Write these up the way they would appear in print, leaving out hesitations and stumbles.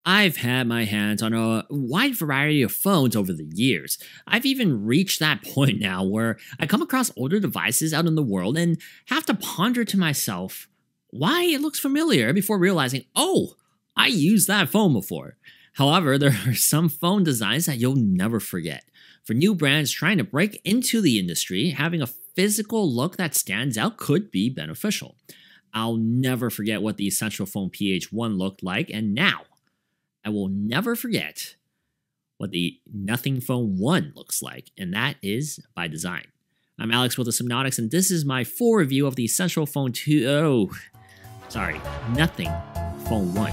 I've had my hands on a wide variety of phones over the years. I've even reached that point now where I come across older devices out in the world and have to ponder to myself why it looks familiar before realizing, oh, I used that phone before. However, there are some phone designs that you'll never forget. For new brands trying to break into the industry, having a physical look that stands out could be beneficial. I'll never forget what the Essential Phone PH1 looked like, and now I will never forget what the Nothing Phone 1 looks like, and that is by design. I'm Alex with the Sypnotix, and this is my full review of the Essential Phone 2. Nothing Phone 1.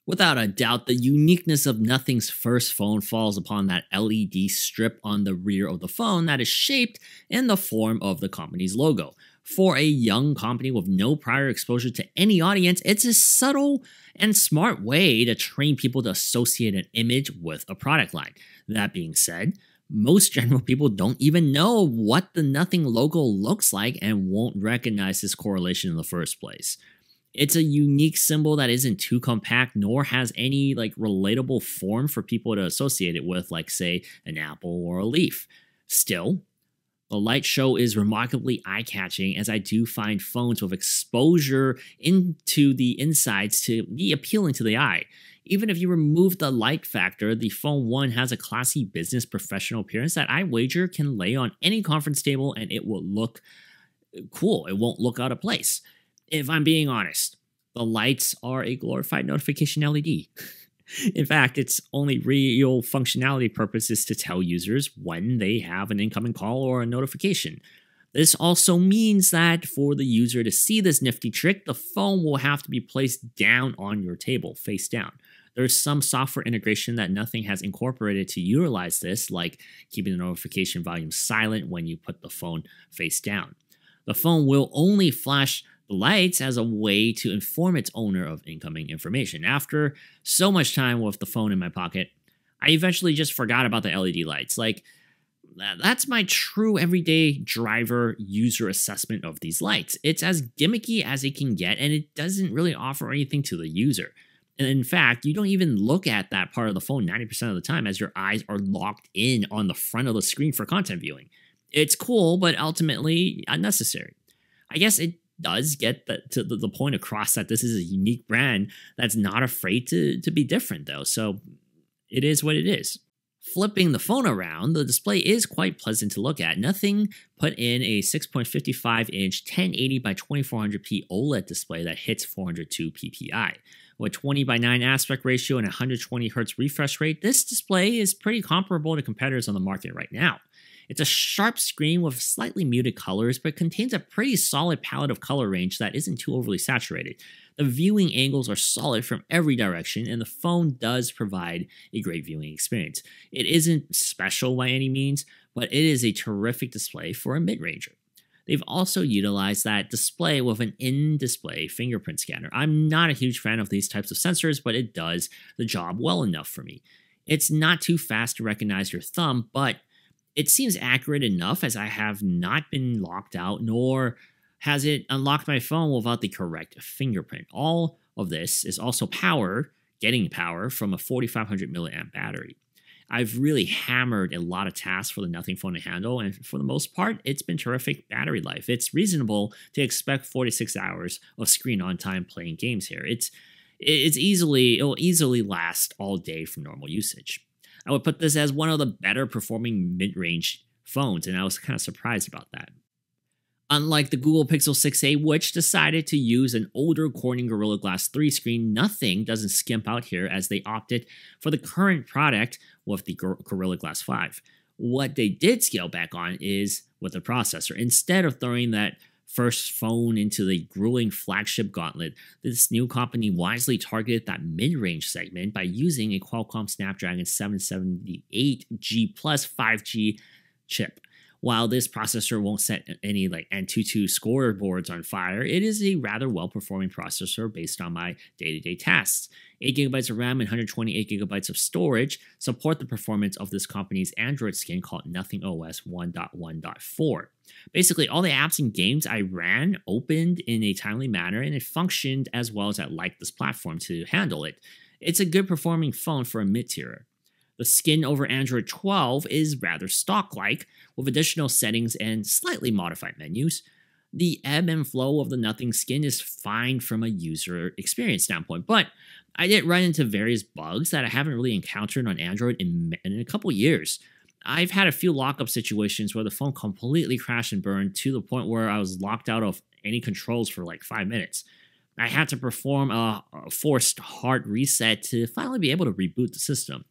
Without a doubt, the uniqueness of Nothing's first phone falls upon that LED strip on the rear of the phone that is shaped in the form of the company's logo. For a young company with no prior exposure to any audience, it's a subtle and smart way to train people to associate an image with a product line. That being said, most general people don't even know what the Nothing logo looks like and won't recognize this correlation in the first place. It's a unique symbol that isn't too compact nor has any relatable form for people to associate it with, like say an apple or a leaf. Still, the light show is remarkably eye-catching, as I do find phones with exposure into the insides to be appealing to the eye. Even if you remove the light factor, the Phone 1 has a classy business professional appearance that I wager can lay on any conference table and it will look cool. It won't look out of place. If I'm being honest, the lights are a glorified notification LED. In fact, its only real functionality purpose is to tell users when they have an incoming call or a notification. This also means that for the user to see this nifty trick, the phone will have to be placed down on your table, face down. There's some software integration that Nothing has incorporated to utilize this, like keeping the notification volume silent when you put the phone face down. The phone will only flash the lights as a way to inform its owner of incoming information. After so much time with the phone in my pocket, I eventually just forgot about the LED lights. That's my true everyday driver user assessment of these lights. It's as gimmicky as it can get, and it doesn't really offer anything to the user. And in fact, you don't even look at that part of the phone 90% of the time, as your eyes are locked in on the front of the screen for content viewing. It's cool, but ultimately unnecessary. I guess it does get the point across that this is a unique brand that's not afraid to be different, though, so it is what it is. Flipping the phone around, the display is quite pleasant to look at. Nothing put in a 6.55-inch 1080 by 2400p OLED display that hits 402 ppi. With 20 by 9 aspect ratio and 120 Hz refresh rate, this display is pretty comparable to competitors on the market right now. It's a sharp screen with slightly muted colors, but contains a pretty solid palette of color range that isn't too overly saturated. The viewing angles are solid from every direction, and the phone does provide a great viewing experience. It isn't special by any means, but it is a terrific display for a mid-ranger. They've also utilized that display with an in-display fingerprint scanner. I'm not a huge fan of these types of sensors, but it does the job well enough for me. It's not too fast to recognize your thumb, but it seems accurate enough, as I have not been locked out, nor has it unlocked my phone without the correct fingerprint. All of this is also getting power from a 4500 milliamp battery. I've really hammered a lot of tasks for the Nothing phone to handle, and for the most part, it's been terrific battery life. It's reasonable to expect 46 hours of screen on time playing games here. It'll easily last all day from normal usage. I would put this as one of the better performing mid-range phones, and I was kind of surprised about that. Unlike the Google Pixel 6a, which decided to use an older Corning Gorilla Glass 3 screen, Nothing doesn't skimp out here, as they opted for the current product with the Gorilla Glass 5. What they did scale back on is with the processor. Instead of throwing that first phone into the grueling flagship gauntlet, this new company wisely targeted that mid-range segment by using a Qualcomm Snapdragon 778G Plus 5G chip. While this processor won't set any like Antutu scoreboards on fire, it is a rather well-performing processor based on my day-to-day tasks. 8GB of RAM and 128GB of storage support the performance of this company's Android skin called Nothing OS 1.1.4. Basically, all the apps and games I ran opened in a timely manner, and it functioned as well as I liked this platform to handle it. It's a good performing phone for a mid-tier. The skin over Android 12 is rather stock-like, with additional settings and slightly modified menus. The ebb and flow of the Nothing skin is fine from a user experience standpoint, but I did run into various bugs that I haven't really encountered on Android in a couple years. I've had a few lockup situations where the phone completely crashed and burned to the point where I was locked out of any controls for like 5 minutes. I had to perform a forced hard reset to finally be able to reboot the system.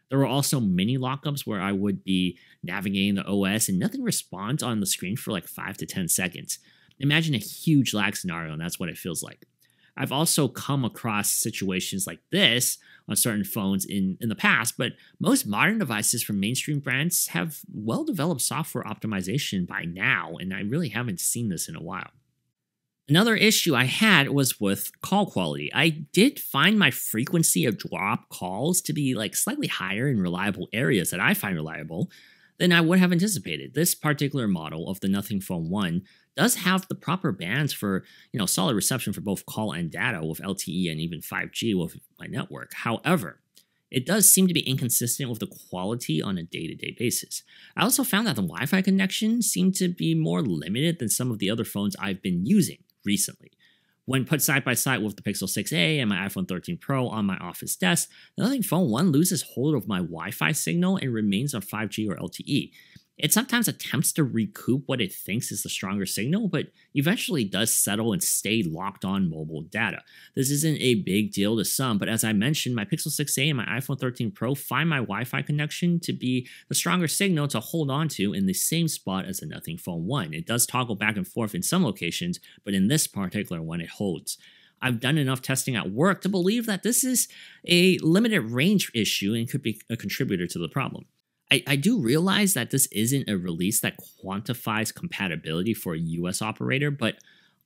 There were also mini lockups where I would be navigating the OS and nothing responds on the screen for like 5 to 10 seconds. Imagine a huge lag scenario, and that's what it feels like. I've also come across situations like this on certain phones in the past, but most modern devices from mainstream brands have well-developed software optimization by now, and I really haven't seen this in a while. Another issue I had was with call quality. I did find my frequency of drop calls to be like slightly higher in reliable areas that I find reliable than I would have anticipated. This particular model of the Nothing Phone 1 does have the proper bands for, solid reception for both call and data with LTE and even 5G with my network. However, it does seem to be inconsistent with the quality on a day-to-day basis. I also found that the Wi-Fi connection seemed to be more limited than some of the other phones I've been using recently. When put side by side with the Pixel 6a and my iPhone 13 Pro on my office desk, the Nothing Phone 1 loses hold of my Wi-Fi signal and remains on 5G or LTE. It sometimes attempts to recoup what it thinks is the stronger signal, but eventually does settle and stay locked on mobile data. This isn't a big deal to some, but as I mentioned, my Pixel 6a and my iPhone 13 Pro find my Wi-Fi connection to be the stronger signal to hold on to in the same spot as the Nothing Phone 1. It does toggle back and forth in some locations, but in this particular one, it holds. I've done enough testing at work to believe that this is a limited range issue and could be a contributor to the problem. I do realize that this isn't a release that quantifies compatibility for a US operator, but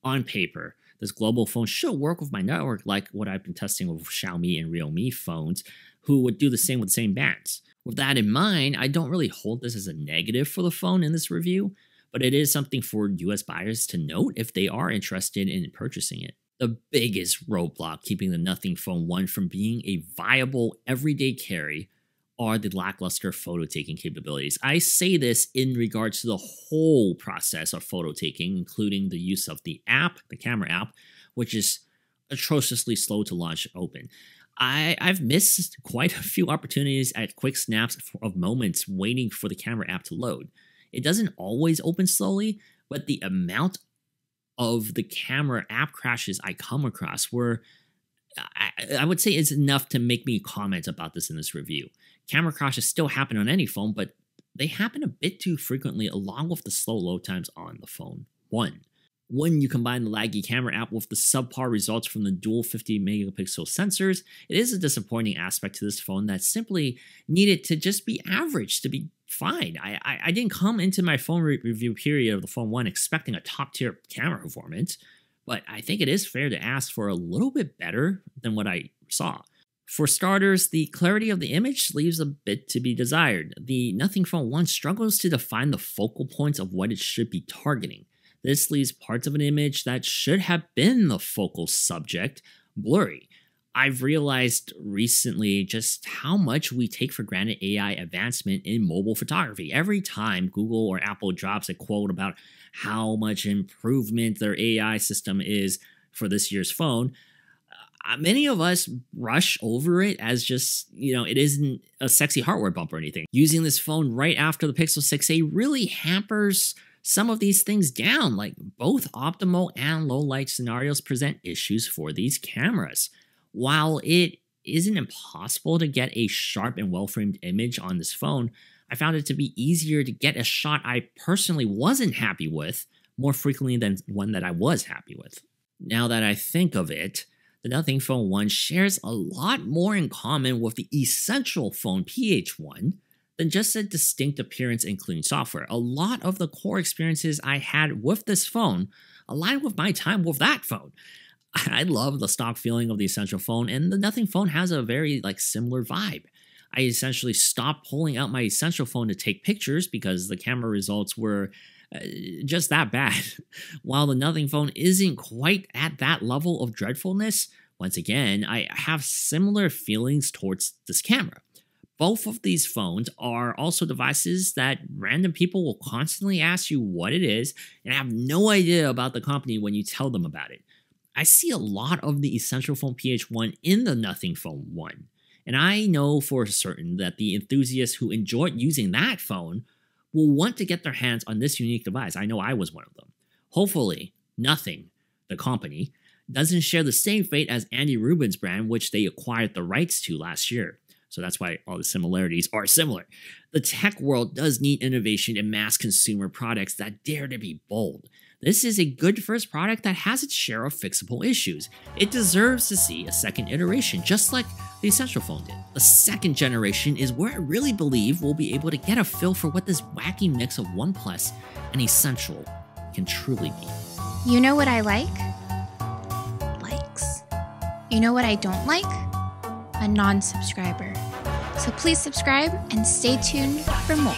on paper, this global phone should work with my network like what I've been testing with Xiaomi and Realme phones, who would do the same with the same bands. With that in mind, I don't really hold this as a negative for the phone in this review, but it is something for US buyers to note if they are interested in purchasing it. The biggest roadblock keeping the Nothing Phone 1 from being a viable everyday carry are the lackluster photo taking capabilities. I say this in regards to the whole process of photo taking, including the use of the app, the camera app, which is atrociously slow to launch open. I've missed quite a few opportunities at quick snaps of moments waiting for the camera app to load. It doesn't always open slowly, but the amount of the camera app crashes I come across were, I would say, is enough to make me comment about this in this review. Camera crashes still happen on any phone, but they happen a bit too frequently along with the slow load times on the phone 1. When you combine the laggy camera app with the subpar results from the dual 50 megapixel sensors, it is a disappointing aspect to this phone that simply needed to just be average to be fine. I didn't come into my phone review period of the phone 1 expecting a top tier camera performance, but I think it is fair to ask for a little bit better than what I saw. For starters, the clarity of the image leaves a bit to be desired. The Nothing Phone 1 struggles to define the focal points of what it should be targeting. This leaves parts of an image that should have been the focal subject blurry. I've realized recently just how much we take for granted AI advancement in mobile photography. Every time Google or Apple drops a quote about how much improvement their AI system is for this year's phone, many of us rush over it as just, it isn't a sexy hardware bump or anything. Using this phone right after the Pixel 6a really hampers some of these things down, like both optimal and low light scenarios present issues for these cameras. While it isn't impossible to get a sharp and well-framed image on this phone, I found it to be easier to get a shot I personally wasn't happy with more frequently than one that I was happy with. Now that I think of it, the Nothing Phone 1 shares a lot more in common with the Essential Phone PH1 than just a distinct appearance including software. A lot of the core experiences I had with this phone align with my time with that phone. I love the stock feeling of the Essential phone, and the Nothing phone has a very similar vibe. I essentially stopped pulling out my Essential phone to take pictures because the camera results were just that bad. While the Nothing phone isn't quite at that level of dreadfulness, once again, I have similar feelings towards this camera. Both of these phones are also devices that random people will constantly ask you what it is and have no idea about the company when you tell them about it. I see a lot of the Essential Phone PH1 in the Nothing Phone 1, and I know for certain that the enthusiasts who enjoyed using that phone will want to get their hands on this unique device. I know I was one of them. Hopefully, Nothing, the company, doesn't share the same fate as Andy Rubin's brand, which they acquired the rights to last year. So that's why all the similarities are similar. The tech world does need innovation in mass consumer products that dare to be bold. This is a good first product that has its share of fixable issues. It deserves to see a second iteration, just like the Essential phone did. The second generation is where I really believe we'll be able to get a feel for what this wacky mix of OnePlus and Essential can truly be. You know what I like? Likes. You know what I don't like? A non-subscriber. So please subscribe and stay tuned for more.